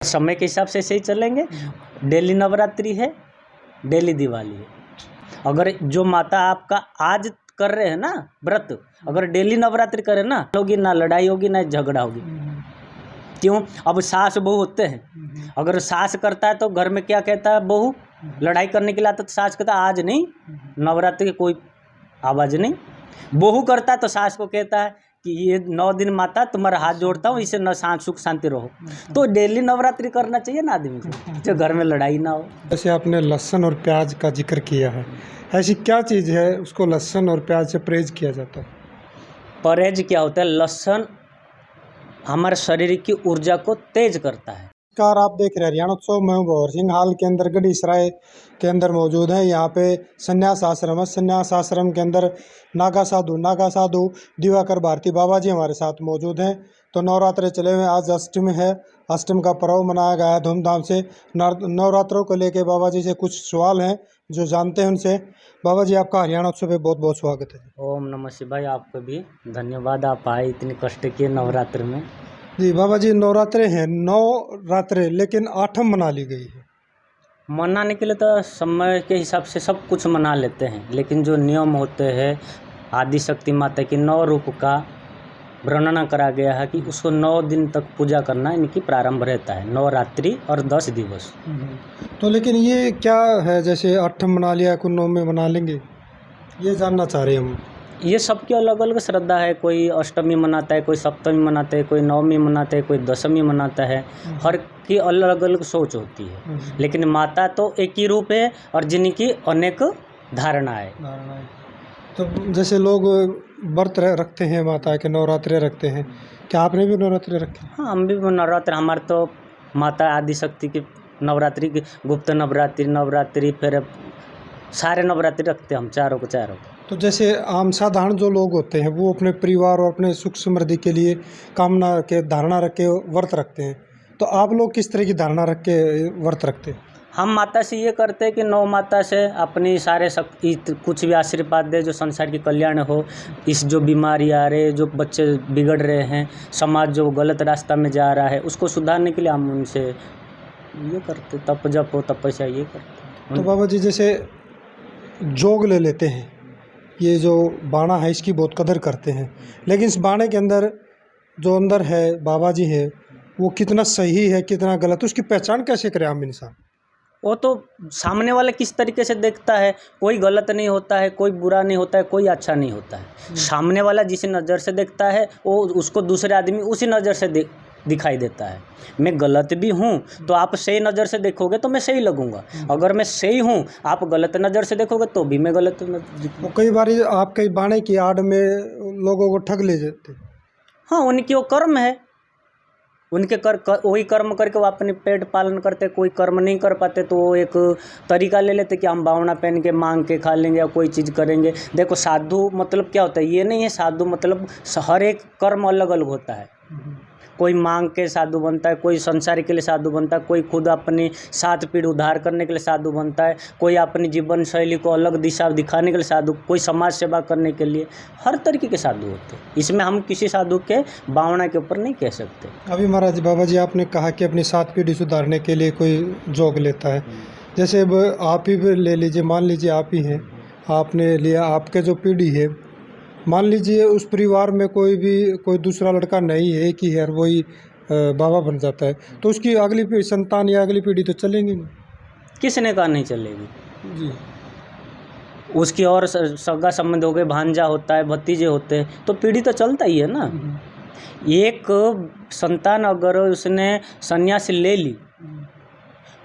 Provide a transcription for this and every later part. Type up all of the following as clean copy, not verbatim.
समय के हिसाब से ऐसे ही चलेंगे। डेली नवरात्रि है, डेली दिवाली है। अगर जो माता आपका आज कर रहे हैं ना व्रत, अगर डेली नवरात्रि करें ना, होगी ना लड़ाई होगी ना झगड़ा होगी। क्यों? अब सास बहू होते हैं, अगर सास करता है तो घर में क्या कहता है बहू, लड़ाई करने के लिए आता तो सास कहता है आज नहीं, नवरात्रि की कोई आवाज़ नहीं। बहू करता है तो सास को कहता है कि ये 9 दिन माता तुम्हारा हाथ जोड़ता हूँ, इसे न सुख शांति रहो। तो डेली नवरात्रि करना चाहिए ना आदमी को, जो घर में लड़ाई ना हो। जैसे आपने लहसुन और प्याज का जिक्र किया है, ऐसी क्या चीज़ है उसको लहसुन और प्याज से परहेज किया जाता है? परहेज क्या होता है? लहसुन हमारे शरीर की ऊर्जा को तेज करता है। नमस्कार, आप देख रहे हैं हरियाणा उत्सव। मैं भंवर सिंह हाल के अंदर गढ़ी सराय के अंदर मौजूद है। यहाँ पे संन्यास आश्रम है। संन्यास आश्रम के अंदर नागा साधु दिवाकर भारती बाबा जी हमारे साथ मौजूद हैं। तो नवरात्रे चले हुए, आज अष्टमी है, अष्टमी का पर्व मनाया गया है धूमधाम से। नवरात्रों को लेके बाबा जी से कुछ सवाल हैं जो जानते हैं उनसे। बाबा जी, आपका हरियाणा उत्सव पे बहुत बहुत स्वागत है। ओम नमः शिवाय। आपको भी धन्यवाद, आप आए इतनी कष्ट किए नवरात्र में। जी बाबा जी, नवरात्रे हैं, 9 रात्रे, लेकिन 8वीं मना ली गई है। मनाने के लिए तो समय के हिसाब से सब कुछ मना लेते हैं, लेकिन जो नियम होते हैं आदि शक्ति माता की 9 रूप का वर्णना करा गया है कि उसको 9 दिन तक पूजा करना इनकी प्रारंभ रहता है, 9 रात्रि और 10 दिवस। तो लेकिन ये क्या है, जैसे 8वीं मना लिया, कोई 9वीं मना लेंगे, ये जानना चाह रहे हैं हम। ये सबकी अलग अलग श्रद्धा है। कोई अष्टमी मनाता है, कोई सप्तमी मनाता है, कोई 9वीं मनाता है, कोई 10वीं मनाता है। हर की अलग अलग सोच होती है, लेकिन माता तो एक ही रूप है और जिनकी अनेक धारणाएं। तो जैसे लोग व्रत रखते हैं, माता के नवरात्रे रखते हैं, क्या आपने भी नवरात्रे रखे? हाँ, हम भी नवरात्र, हमारे तो माता आदि शक्ति की नवरात्रि की गुप्त नवरात्रि फिर सारे नवरात्रि रखते हैं हम, चारों को चारों। तो जैसे आम साधारण जो लोग होते हैं वो अपने परिवार और अपने सुख समृद्धि के लिए कामना के धारणा रख के व्रत रखते हैं, तो आप लोग किस तरह की धारणा रख के व्रत रखते हैं? हम माता से ये करते हैं कि 9 माता से अपनी सारे शक्ति कुछ भी आशीर्वाद दे, जो संसार की कल्याण हो। इस जो बीमारी आ रहे, जो बच्चे बिगड़ रहे हैं, समाज जो गलत रास्ता में जा रहा है, उसको सुधारने के लिए हम उनसे ये करते, तप जप हो, तपस्या ये करते। तो बाबा जी, जैसे जोग ले लेते हैं, ये जो बाणा है इसकी बहुत कदर करते हैं, लेकिन इस बाणे के अंदर जो अंदर है बाबा जी है, वो कितना सही है कितना गलत, उसकी पहचान कैसे करें आम इंसान? वो तो सामने वाला किस तरीके से देखता है। कोई गलत नहीं होता है, कोई बुरा नहीं होता है, कोई अच्छा नहीं होता है। सामने वाला जिस नज़र से देखता है वो उसको दूसरे आदमी उसी नज़र से दिखाई देता है। मैं गलत भी हूँ तो आप सही नज़र से देखोगे तो मैं सही लगूंगा, अगर मैं सही हूँ आप गलत नज़र से देखोगे तो भी मैं गलत वो कई बार आप कई बाणे की आड़ में लोगों को ठग ले जाते। हाँ, उनकी वो कर्म है, उनके वही कर्म करके वो अपने पेट पालन करते। कोई कर्म नहीं कर पाते तो वो एक तरीका ले लेते कि हम बावना पहन के मांग के खा लेंगे या कोई चीज़ करेंगे। देखो, साधु मतलब क्या होता है, ये नहीं है साधु मतलब हर एक कर्म अलग अलग होता है। कोई मांग के साधु बनता है, कोई संसार के लिए साधु बनता है, कोई खुद अपनी 7 पीढ़ी उद्धार करने के लिए साधु बनता है, कोई अपनी जीवन शैली को अलग दिशा दिखाने के लिए साधु, कोई समाज सेवा करने के लिए। हर तरीके के साधु होते हैं, इसमें हम किसी साधु के भावना के ऊपर नहीं कह सकते। अभी महाराज बाबा जी आपने कहा कि अपनी 7 पीढ़ी सुधारने के लिए कोई जोग लेता है। जैसे अब आप ही ले लीजिए, मान लीजिए आप ही हैं, आपने लिया, आपके जो पीढ़ी है, मान लीजिए उस परिवार में कोई दूसरा लड़का नहीं है कि यार वही बाबा बन जाता है, तो उसकी अगली संतान या अगली पीढ़ी तो चलेंगी नहीं। किसने कहा नहीं चलेगी जी। उसकी और सगा संबंध हो गए, भांजा होता है, भतीजे होते हैं, तो पीढ़ी तो चलता ही है ना। एक संतान अगर उसने सन्यास ले ली,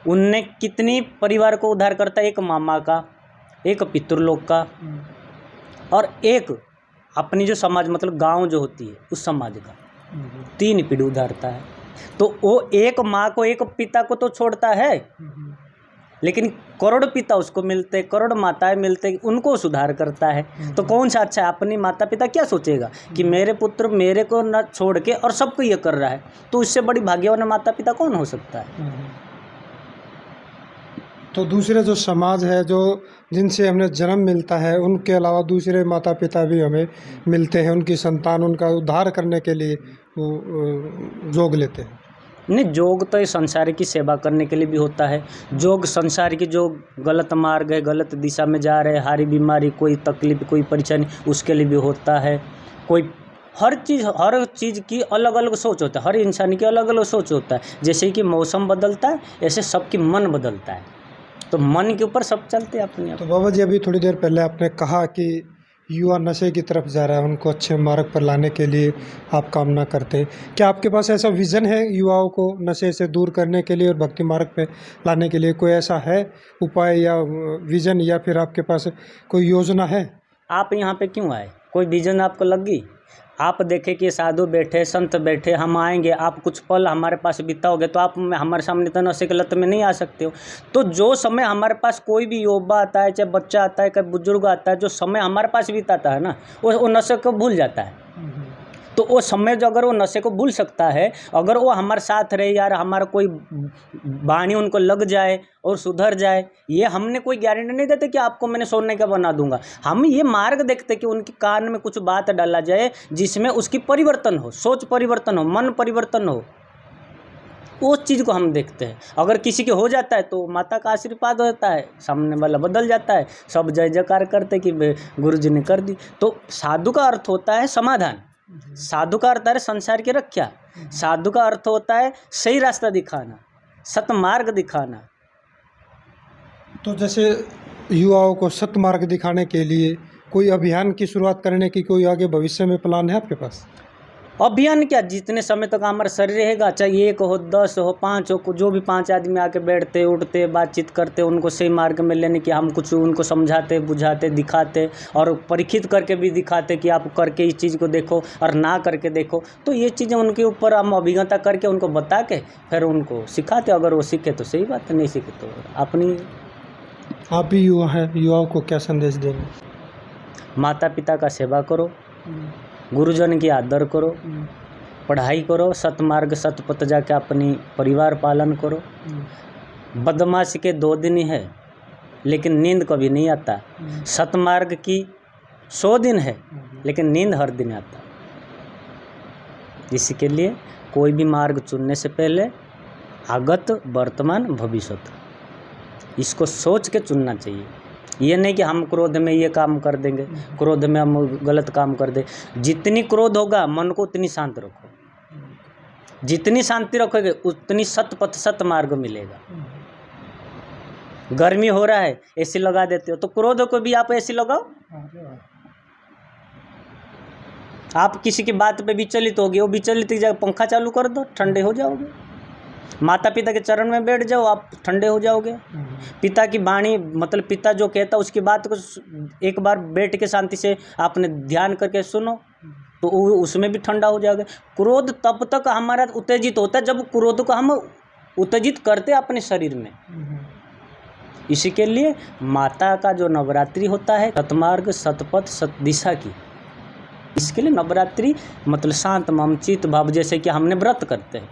उनने कितनी परिवार को उद्धार करता है, एक मामा का, एक पितृलोक का और एक अपनी जो समाज मतलब गांव जो होती है उस समाज का, 3 पीढ़ी उधारता है। तो वो एक माँ को एक पिता को तो छोड़ता है, लेकिन करोड़ पिता उसको मिलते, करोड़ माताएं मिलते, उनको सुधार करता है। तो कौन सा अच्छा है? अपनी माता पिता क्या सोचेगा कि मेरे पुत्र मेरे को न छोड़ के और सबको ये कर रहा है, तो इससे बड़ी भाग्यवान माता पिता कौन हो सकता है? तो दूसरे जो समाज है, जो जिनसे हमें जन्म मिलता है, उनके अलावा दूसरे माता पिता भी हमें मिलते हैं, उनकी संतान, उनका उद्धार करने के लिए वो जोग लेते हैं। नहीं, योग तो ये संसार की सेवा करने के लिए भी होता है। योग संसार की जो गलत मार्ग है, गलत दिशा में जा रहे हैं, हारी बीमारी, कोई तकलीफ, कोई परेशानी, उसके लिए भी होता है। कोई हर चीज़ की अलग अलग सोच होता है, हर इंसान की अलग अलग सोच होता है। जैसे कि मौसम बदलता है, ऐसे सबकी मन बदलता है, तो मन के ऊपर सब चलते हैं अपने आप। तो बाबा जी, अभी थोड़ी देर पहले आपने कहा कि युवा नशे की तरफ जा रहा है, उनको अच्छे मार्ग पर लाने के लिए आप कामना करते हैं। क्या आपके पास ऐसा विज़न है युवाओं को नशे से दूर करने के लिए और भक्ति मार्ग पे लाने के लिए? कोई ऐसा है उपाय या विज़न, या फिर आपके पास कोई योजना है? आप यहाँ पे क्यों आए? कोई विजन आपको लगी? आप देखे कि साधु बैठे, संत बैठे, हम आएंगे, आप कुछ पल हमारे पास बिताओगे तो आप हमारे सामने तो नशे के लत में नहीं आ सकते हो। तो जो समय हमारे पास कोई भी युवा आता है, चाहे बच्चा आता है, चाहे बुजुर्ग आता है, जो समय हमारे पास बिताता है ना, वो नशे को भूल जाता है। तो वो समय जो अगर वो नशे को भूल सकता है, अगर वो हमारे साथ रहे, यार हमारा कोई वाणी उनको लग जाए और सुधर जाए, ये हमने कोई गारंटी नहीं देते कि आपको मैंने सोने का बना दूंगा। हम ये मार्ग देखते कि उनके कान में कुछ बात डाला जाए जिसमें उसकी परिवर्तन हो, सोच परिवर्तन हो, मन परिवर्तन हो, उस चीज़ को हम देखते हैं। अगर किसी के हो जाता है तो माता का आशीर्वाद होता है, सामने वाला बदल जाता है, सब जय जयकार करते कि गुरु जी ने कर दी। तो साधु का अर्थ होता है समाधान, साधु का अर्थ है संसार की रक्षा, साधु का अर्थ होता है सही रास्ता दिखाना, सतमार्ग दिखाना। तो जैसे युवाओं को सतमार्ग दिखाने के लिए कोई अभियान की शुरुआत करने की कोई आगे भविष्य में प्लान है आपके पास? अभियान क्या, जितने समय तक हमारा शरीर रहेगा, चाहे 1 हो, 10 हो, 5 हो, जो भी 5 आदमी आके बैठते उठते बातचीत करते, उनको सही मार्ग में लेने की हम कुछ उनको समझाते, बुझाते, दिखाते और परीक्षित करके भी दिखाते कि आप करके इस चीज़ को देखो और ना करके देखो। तो ये चीज़ें उनके ऊपर हम अभिज्ञता करके उनको बता के फिर उनको सिखाते। अगर वो सीखे तो सही बात है, नहीं सीखे तो अपनी। आप भी युवा हैं, युवाओं को क्या संदेश देंगे? माता पिता का सेवा करो, गुरुजन की आदर करो, पढ़ाई करो, सतमार्ग सतपथ जाके अपनी परिवार पालन करो। बदमाशी के 2 दिन ही है, लेकिन नींद कभी नहीं आता। सतमार्ग की 100 दिन है, लेकिन नींद हर दिन आता। इसके लिए कोई भी मार्ग चुनने से पहले आगत, वर्तमान, भविष्य, इसको सोच के चुनना चाहिए। ये नहीं कि हम क्रोध में ये काम कर देंगे, क्रोध में हम गलत काम कर दे। जितनी क्रोध होगा मन को उतनी शांत रखो, जितनी शांति रखोगे उतनी सतपथ सतमार्ग मिलेगा। गर्मी हो रहा है, एसी लगा देते हो, तो क्रोध को भी आप एसी लगाओ। आप किसी की बात पे विचलित हो गए, वो विचलित की जगह पंखा चालू कर दो, ठंडे हो जाओगे। माता पिता के चरण में बैठ जाओ, आप ठंडे हो जाओगे। पिता की वाणी, मतलब पिता जो कहता है उसकी बात को एक बार बैठ के शांति से आपने ध्यान करके सुनो, तो उसमें भी ठंडा हो जाओगे। क्रोध तब तक हमारा उत्तेजित होता है जब क्रोध को हम उत्तेजित करते हैं अपने शरीर में। इसी के लिए माता का जो नवरात्रि होता है, सतमार्ग, सतपथ, सतदिशा की, इसके लिए नवरात्रि मतलब शांत मम चित भाव। जैसे कि हमने व्रत करते हैं,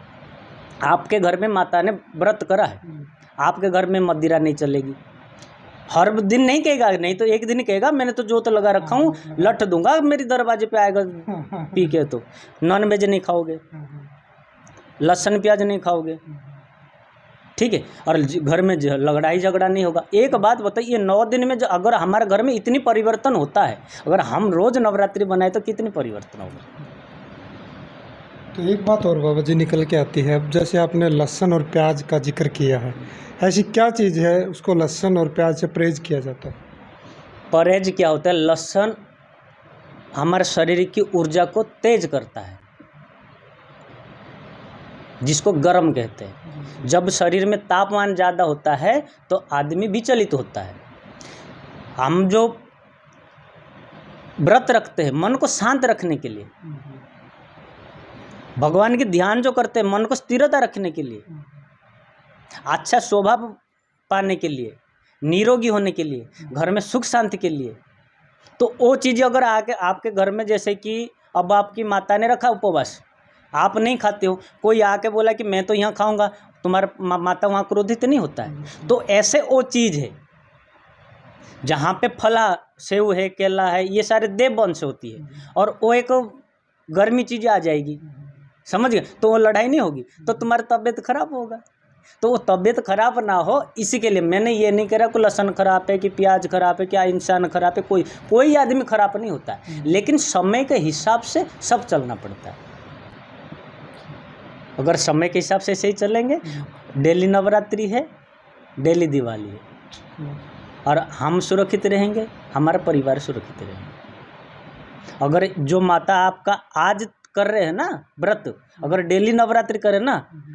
आपके घर में माता ने व्रत करा है, आपके घर में मदिरा नहीं चलेगी। हर दिन नहीं कहेगा, नहीं तो एक दिन कहेगा मैंने तो जोत लगा रखा हूँ, लठ दूंगा मेरे दरवाजे पे आएगा पी के। तो नॉन वेज नहीं खाओगे, लहसुन प्याज नहीं खाओगे, ठीक है, और घर में लड़ाई झगड़ा नहीं होगा। एक बात बताइए, 9 दिन में अगर हमारे घर में इतनी परिवर्तन होता है, अगर हम रोज नवरात्रि बनाए तो कितनी परिवर्तन होगा। तो एक बात और बाबा जी निकल के आती है, अब जैसे आपने लहसुन और प्याज का जिक्र किया है, ऐसी क्या चीज़ है उसको लहसुन और प्याज से परहेज किया जाता है? परहेज क्या होता है? लहसुन हमारे शरीर की ऊर्जा को तेज करता है, जिसको गर्म कहते हैं। जब शरीर में तापमान ज़्यादा होता है तो आदमी विचलित होता है। हम जो व्रत रखते हैं मन को शांत रखने के लिए, भगवान की ध्यान जो करते हैं मन को स्थिरता रखने के लिए, अच्छा शोभा पाने के लिए, निरोगी होने के लिए, घर में सुख शांति के लिए, तो वो चीज़ अगर आके आपके घर में, जैसे कि अब आपकी माता ने रखा उपवास, आप नहीं खाते हो, कोई आके बोला कि मैं तो यहाँ खाऊंगा, तुम्हारा माता वहाँ क्रोधित नहीं होता है। तो ऐसे वो चीज़ है जहाँ पे फला, सेव है, केला है, ये सारे देव वंश होती है, और वो एक गर्मी चीज़ आ जाएगी, समझ गए? तो वो लड़ाई नहीं होगी, तो तुम्हारी तबीयत खराब होगा। तो वो तबीयत खराब ना हो इसी के लिए मैंने ये नहीं कह रहा कि लहसुन खराब है कि प्याज खराब है क्या इंसान खराब है, कोई आदमी खराब नहीं होता है, लेकिन समय के हिसाब से सब चलना पड़ता है। अगर समय के हिसाब से सही चलेंगे, डेली नवरात्रि है, डेली दिवाली है, और हम सुरक्षित रहेंगे, हमारा परिवार सुरक्षित रहेंगे। अगर जो माता आपका आज कर रहे हैं ना व्रत, अगर डेली नवरात्रि करें ना,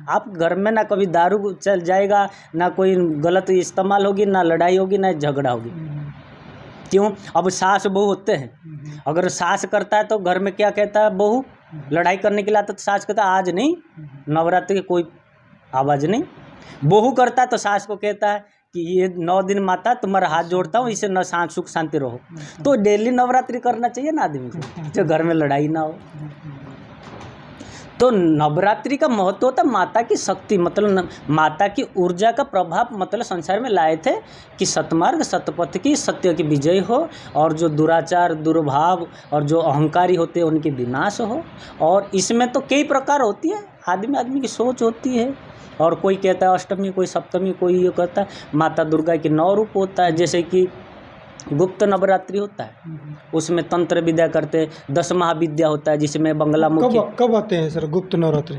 आप घर में ना कभी दारू चल जाएगा, ना कोई गलत इस्तेमाल होगी, ना लड़ाई होगी, ना झगड़ा होगी। क्यों? अब सास बहू होते हैं, अगर सास करता है तो घर में क्या कहता है, बहू लड़ाई करने के लिए आता तो सास कहता है आज नहीं, नवरात्रि की कोई आवाज़ नहीं। बहू करता है तो सास को कहता है कि ये 9 दिन माता तुम्हारा हाथ जोड़ता हूँ, इसे न सुख शांति रहो। तो डेली नवरात्रि करना चाहिए ना आदमी को, जो घर में लड़ाई ना हो। तो नवरात्रि का महत्व होता है माता की शक्ति, मतलब माता की ऊर्जा का प्रभाव, मतलब संसार में लाए थे कि सतमार्ग सतपथ की सत्य की विजय हो, और जो दुराचार दुर्भाव और जो अहंकारी होते हैं उनकी विनाश हो। और इसमें तो कई प्रकार होती है, आदमी की सोच होती है, और कोई कहता है अष्टमी, कोई सप्तमी, कोई ये कहता है माता दुर्गा के 9 रूप होता है। जैसे कि गुप्त नवरात्रि होता है, उसमें तंत्र विद्या करते, 10 महाविद्या होता है जिसमें बंगला मुखी। कब आते हैं सर गुप्त नवरात्रि?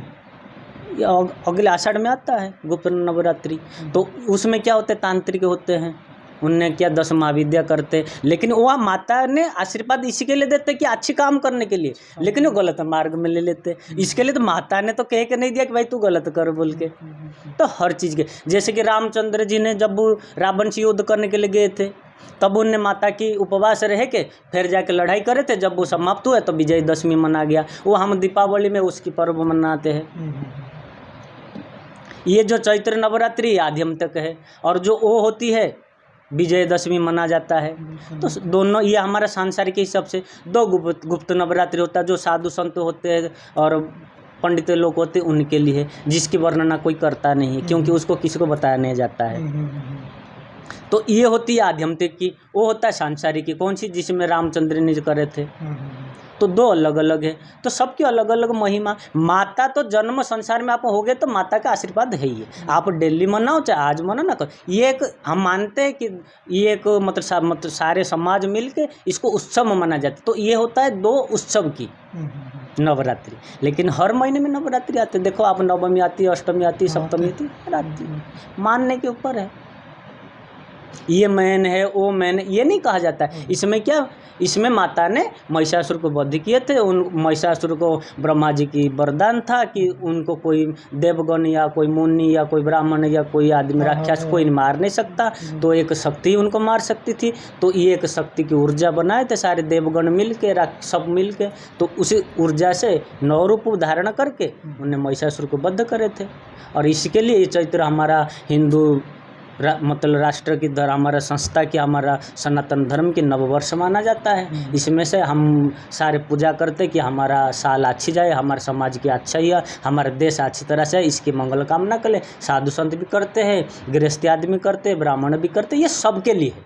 अगले आषाढ़ में आता है गुप्त नवरात्रि। तो उसमें क्या होते, तांत्रिक होते हैं, उनने क्या 10 महाविद्या करते, लेकिन वह माता ने आशीर्वाद इसी के लिए देते कि अच्छी काम करने के लिए, लेकिन वो गलत मार्ग में ले लेते। इसके लिए तो माता ने तो कह के नहीं दिया कि भाई तू गलत कर बोल के, तो हर चीज़ के, जैसे कि रामचंद्र जी ने जब रावण से युद्ध करने के लिए गए थे, तब उनने माता की उपवास रह के फिर जाके लड़ाई करे थे। जब वो समाप्त हुआ तो विजयदशमी मना गया, वो हम दीपावली में उसकी पर्व मनाते हैं। ये जो चैत्र नवरात्रि आद्यम तक है, और जो वो होती है विजयदशमी मना जाता है। तो दोनों ये हमारा सांसारिक हिसाब से 2 गुप्त नवरात्रि होता है, जो साधु संत होते हैं और पंडित लोग होते हैं उनके लिए, जिसकी वर्णना कोई करता नहीं है, क्योंकि उसको किसी को बताया नहीं जाता है। तो ये होती है आध्यात्मिक की, वो होता है सांसारिक की, कौन सी, जिसमें रामचंद्र ने करे थे। तो 2 अलग अलग है, तो सबकी अलग अलग महिमा। माता तो जन्म संसार में आप हो गए तो माता का आशीर्वाद है ही है। आप डेली मनाओ चाहे आज मनाओ ना करो, ये एक हम मानते हैं कि ये एक मतलब सारे समाज मिल के इसको उत्सव मना जाता है। तो ये होता है 2 उत्सव की नवरात्रि, लेकिन हर महीने में नवरात्रि आते। देखो आप नवमी आती है, अष्टमी आती है, सप्तमी आती है, मानने के ऊपर है। ये मैन है वो मैन, ये नहीं कहा जाता है। इसमें क्या, इसमें माता ने महिषासुर को वध किए थे। उन महिषासुर को ब्रह्मा जी की वरदान था कि उनको कोई देवगण या कोई मुनि या कोई ब्राह्मण या कोई आदमी राक्षस कोई मार नहीं सकता, तो एक शक्ति उनको मार सकती थी। तो ये एक शक्ति की ऊर्जा बनाए थे सारे देवगण मिल के, सब मिल के, तो उसी ऊर्जा से 9 रूप धारण करके उन्हें महिषासुर को वध करे थे। और इसके लिए ये चैत्र हमारा हिंदू मतलब राष्ट्र की धर्म, हमारा संस्था की, हमारा सनातन धर्म की नववर्ष माना जाता है। इसमें से हम सारे पूजा करते कि हमारा साल अच्छी जाए, हमारे समाज की अच्छा ही है, हमारा देश अच्छी तरह से इसकी मंगल कामना करें। साधु संत भी करते हैं, गृहस्थी आदमी करते हैं, ब्राह्मण भी करते हैं, ये सबके लिए है।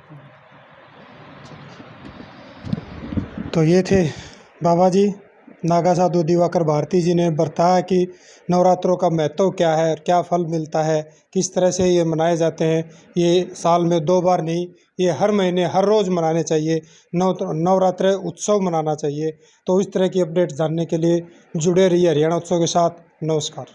तो ये थे बाबा जी नागा साधु दिवाकर भारती जी ने बताया कि नवरात्रों का महत्व क्या है, क्या फल मिलता है, किस तरह से ये मनाए जाते हैं। ये साल में 2 बार नहीं, ये हर महीने हर रोज़ मनाने चाहिए, नवरात्र उत्सव मनाना चाहिए। तो इस तरह की अपडेट जानने के लिए जुड़े रहिए हरियाणा उत्सव के साथ। नमस्कार।